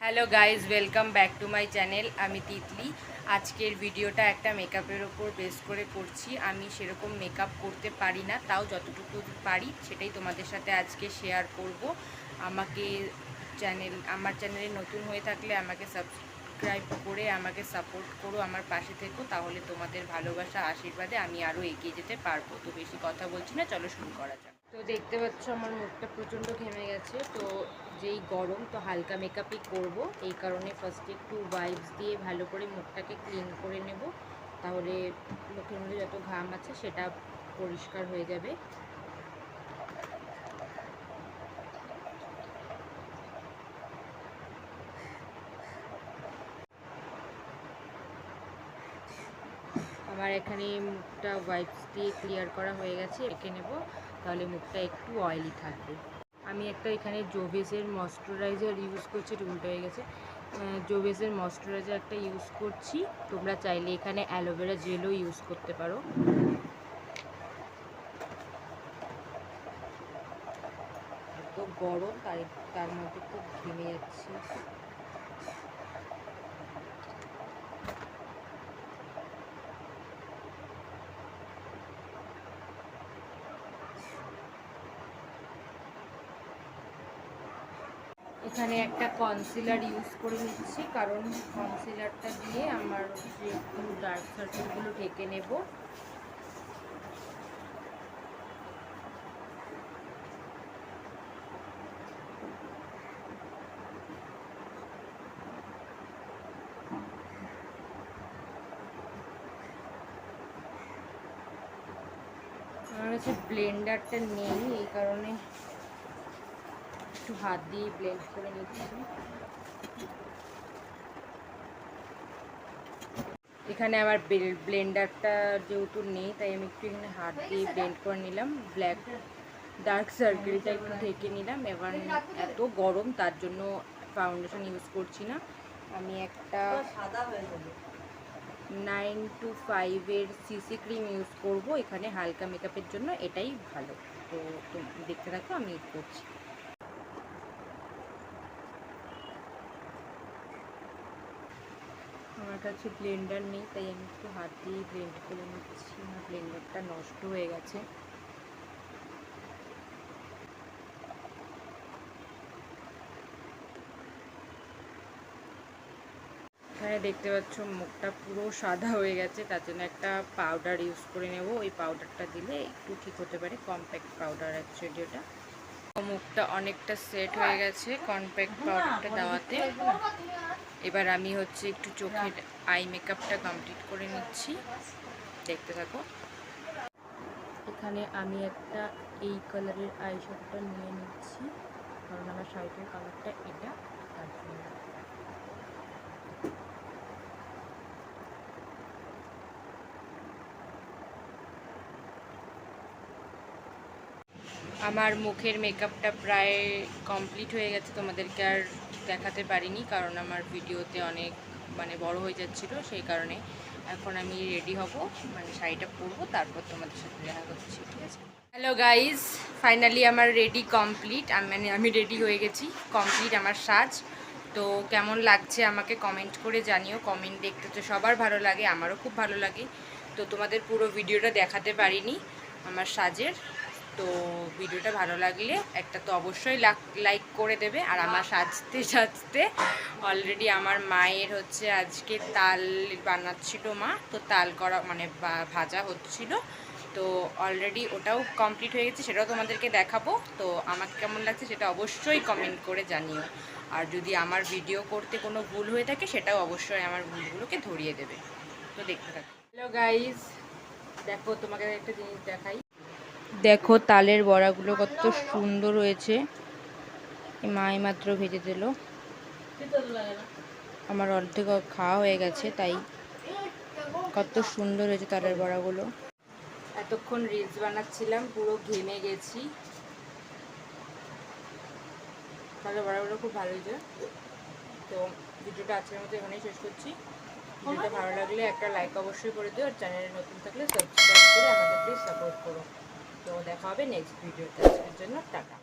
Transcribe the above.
Hello guys, welcome back to my channel. আমি তিতলি। আজকের ভিডিওটা একটা মেকআপের ওপর বেস করে করছি। আমি সেরকম মেকআপ করতে পারি না, তাও যতটুকু পারি সেটাই তোমাদের সাথে আজকে শেয়ার করব। আমার চ্যানেলে নতুন হয়ে থাকলে আমাকে সাবস্ক্রাইব করে আমাকে সাপোর্ট করো, আমার পাশে থেকো, তাহলে তোমাদের ভালোবাসা আশীর্বাদে আমি আরও এগিয়ে যেতে পারবো। তো বেশি কথা বলছি না, চলো শুরু করা যাক। তো দেখতে পাচ্ছ আমার মুখটা প্রচণ্ড ঘেমে গেছে, তো যেই গরম, তো হালকা মেকআপই করব। এই কারণে ফার্স্টে একটু ওয়াইপস দিয়ে ভালো করে মুখটাকে ক্লিন করে নেব, তাহলে মুখের মধ্যে যত ঘাম আছে সেটা পরিষ্কার হয়ে যাবে। আমার এখানে মুখটা ওয়াইপস দিয়ে ক্লিয়ার করা হয়ে গেছে, রেখে নেব, তাহলে মুখটা একটু অয়েলি থাকবে। আমি একটা এখানে জোভেসের ময়শ্চারাইজার ইউজ করছি, উল্টো হয়ে গেছে। জোভেসের ময়শ্চারাইজার একটা ইউজ করছি। তোমরা চাইলে এখানে অ্যালোভেরা জেলও ইউজ করতে পারো। এত গরম, তার মধ্যে খুব ঘেমে যাচ্ছি। এখানে একটা কনসিলার ইউজ করে নিচ্ছি, কারণ কনসিলারটা দিয়ে আমার যে একটু ডার্ক সার্কেলগুলো ঢেকে নেব। আমার কাছে ব্লেন্ডারটা নেই, এই কারণে একটু হাত দিয়ে ব্লেন্ড করে নিচ্ছি। এখানে আমার ব্লেন্ডারটা যেহেতু নেই, তাই আমি একটু এখানে হাত দিয়ে ব্লেন্ড করে নিলাম। ডার্ক সার্কেলটা একটু ঢেকে নিলাম। এবার এত গরম, তার জন্য ফাউন্ডেশন ইউজ করছি না। আমি একটা 925-এর সিসি ক্রিম ইউজ করব এখানে হালকা মেকআপের জন্য, এটাই ভালো। তো দেখতে থাকো, আমি ইউজ করছি। আমার কাছে ব্লেন্ডার নেই, তাই আমি একটু হাত দিয়ে ব্লেন্ড করে নিচ্ছি। আমার ব্লেন্ডারটা নষ্ট হয়ে গেছে। এখানে দেখতে পাচ্ছ মুখটা পুরো সাদা হয়ে গেছে, তার জন্য একটা পাউডার ইউজ করে নেব। ওই পাউডারটা দিলে একটু ঠিক হতে পারে, কম্প্যাক্ট পাউডার অ্যাকচুয়ালি ওটা। মুখটা অনেকটা সেট হয়ে গেছে কম্প্যাক্ট পাউডারটা দেওয়াতে। এবার আমি একটু চোখের আই মেকআপটা কমপ্লিট করে নিচ্ছি, দেখতে থাকো। এখানে আমি একটা এই কালারের আই শ্যাডোটা নিয়ে নিচ্ছি, কারণ আমার শাড়িটার কালারটা এটা, তার জন্য। আমার মুখের মেকআপটা প্রায় কমপ্লিট হয়ে গেছে, তোমাদেরকে আর দেখাতে পারিনি কারণ আমার ভিডিওতে অনেক বড় হয়ে যাচ্ছিলো, সেই কারণে। এখন আমি রেডি হব, শাড়িটা পরবো, তারপর তোমাদের সাথে দেখা করছি, ঠিক আছে? হ্যালো গাইজ, ফাইনালি আমার রেডি কমপ্লিট। আমি রেডি হয়ে গেছি, কমপ্লিট আমার সাজ। তো কেমন লাগছে আমাকে কমেন্ট করে জানিও। কমেন্ট দেখতে তো সবার ভালো লাগে, আমারও খুব ভালো লাগে। তো তোমাদের পুরো ভিডিওটা দেখাতে পারিনি আমার সাজের। তো ভিডিওটা ভালো লাগলে একটা তো অবশ্যই লাইক করে দেবে। আর আমার সাজতে সাজতে অলরেডি আমার মায়ের আজকে তাল বানাচ্ছিল মা, তো তাল করা ভাজা হচ্ছিল। তো অলরেডি ওটাও কমপ্লিট হয়ে গেছে, সেটাও তোমাদেরকে দেখাবো। তো আমাকে কেমন লাগছে সেটা অবশ্যই কমেন্ট করে জানিও। আর যদি আমার ভিডিও করতে কোনো ভুল হয়ে থাকে সেটাও অবশ্যই আমার ভুলগুলোকে ধরিয়ে দেবে। তো দেখতে থাকো। হ্যালো গাইজ, দেখো তোমাকে একটা জিনিস দেখাই। দেখো তালের বড়াগুলো কত সুন্দর হয়েছে, মা মাত্র ভেজে দিল। আমার অর্ধেক খাওয়া হয়ে গেছে, তাই কত সুন্দর হয়েছে তালের বড়াগুলো। এতক্ষণ রিলস বানাচ্ছিলাম, পুরো ঘেমে গেছি। তালের বড়াগুলো খুব ভালো হয়েছে। তো ভিডিওটা আজকের মতো এখানেই শেষ করছি। ভিডিওটা ভালো লাগলে একটা লাইক অবশ্যই করে দিও, আর চ্যানেলে নতুন থাকলে সাবস্ক্রাইব করে আমাদের প্লিজ সাপোর্ট করো। তো দেখা হবে নেক্সট ভিডিওতে। আজকের জন্য টাটা।